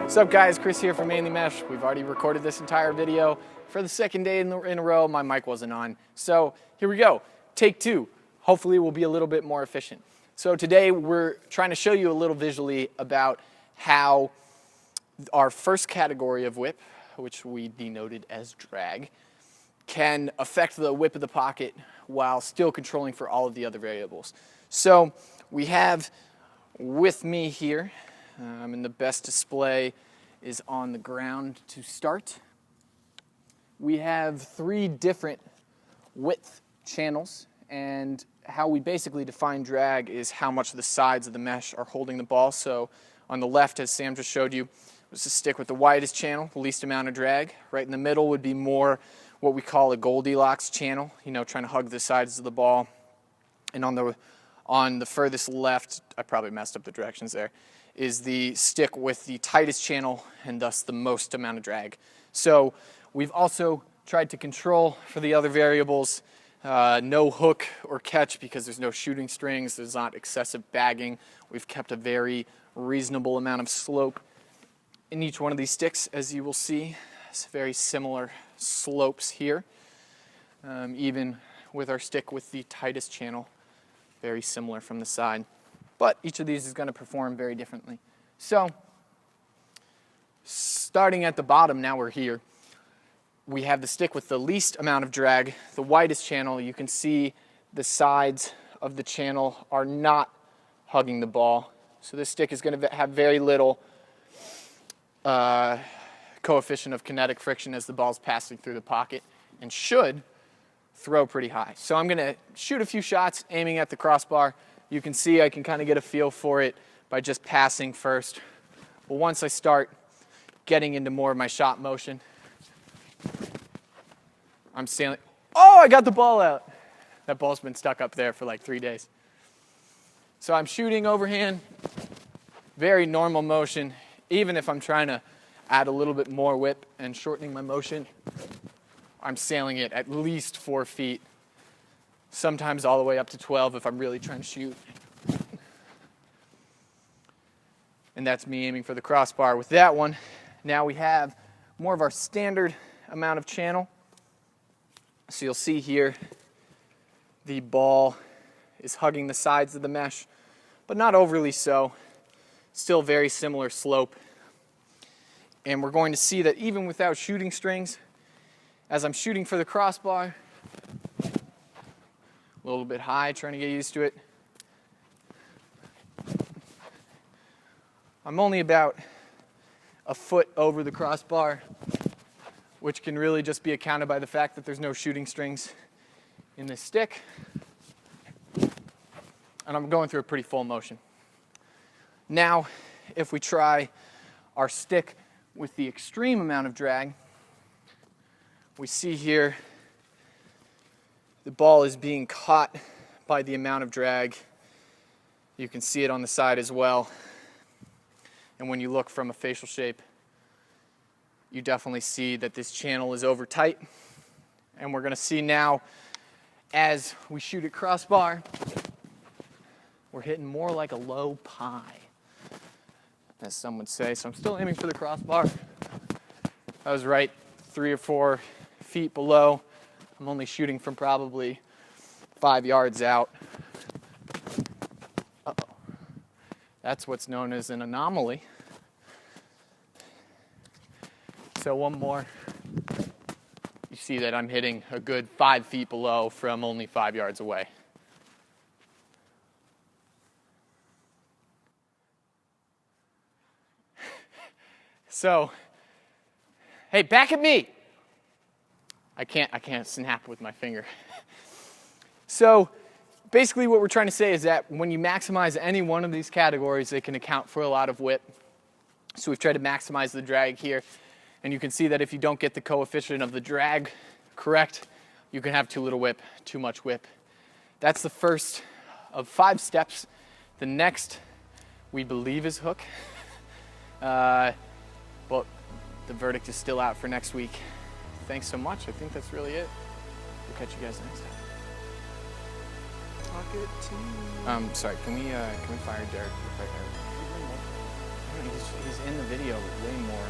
What's up guys, Chris here from Mainly Mesh. We've already recorded this entire video. For the second day in a row, my mic wasn't on. So here we go, take two. Hopefully we'll be a little bit more efficient. So today we're trying to show you a little visually about how our first category of whip, which we denoted as drag, can affect the whip of the pocket while still controlling for all of the other variables. So we have with me here, and the best display is on the ground to start. We have three different width channels, and how we basically define drag is how much the sides of the mesh are holding the ball. So on the left, as Sam just showed you, was a stick with the widest channel, the least amount of drag. Right in the middle would be more what we call a Goldilocks channel, trying to hug the sides of the ball. And on the furthest left, I probably messed up the directions there, is the stick with the tightest channel and thus the most amount of drag. So we've also tried to control for the other variables, no hook or catch because there's no shooting strings, there's not excessive bagging. We've kept a very reasonable amount of slope in each one of these sticks, as you will see. It's very similar slopes here, even with our stick with the tightest channel, very similar from the side. But each of these is going to perform very differently. So, starting at the bottom, now we're here. We have the stick with the least amount of drag, the widest channel. You can see the sides of the channel are not hugging the ball. So this stick is going to have very little coefficient of kinetic friction as the ball's passing through the pocket, and should throw pretty high. So I'm going to shoot a few shots aiming at the crossbar. You can see I can kind of get a feel for it by just passing first. But once I start getting into more of my shot motion, I'm sailing. Oh, I got the ball out. That ball's been stuck up there for like 3 days. So I'm shooting overhand, very normal motion. Even if I'm trying to add a little bit more whip and shortening my motion, I'm sailing it at least 4 feet. Sometimes all the way up to 12 if I'm really trying to shoot. And that's me aiming for the crossbar. With that one, now we have more of our standard amount of channel. So you'll see here the ball is hugging the sides of the mesh, but not overly so. Still very similar slope. And we're going to see that even without shooting strings, as I'm shooting for the crossbar, a little bit high, trying to get used to it. I'm only about a foot over the crossbar, which can really just be accounted by the fact that there's no shooting strings in this stick. And I'm going through a pretty full motion. Now, if we try our stick with the extreme amount of drag, we see here the ball is being caught by the amount of drag. You can see it on the side as well. And when you look from a facial shape, you definitely see that this channel is over tight. And we're going to see now, as we shoot at crossbar, we're hitting more like a low pie, as some would say. So I'm still aiming for the crossbar. I was right 3 or 4 feet below. I'm only shooting from probably 5 yards out. Uh-oh. That's what's known as an anomaly. So one more. You see that I'm hitting a good 5 feet below from only 5 yards away. So, hey, back at me. I can't snap with my finger. So basically what we're trying to say is that when you maximize any one of these categories, it can account for a lot of whip. So we've tried to maximize the drag here. And you can see that if you don't get the coefficient of the drag correct, you can have too little whip, too much whip. That's the first of 5 steps. The next, we believe, is hook. But the verdict is still out for next week. Thanks so much. I think that's really it. We'll catch you guys next time. Talk it to you. Sorry, can we fire Derek right here? he's in the video way more.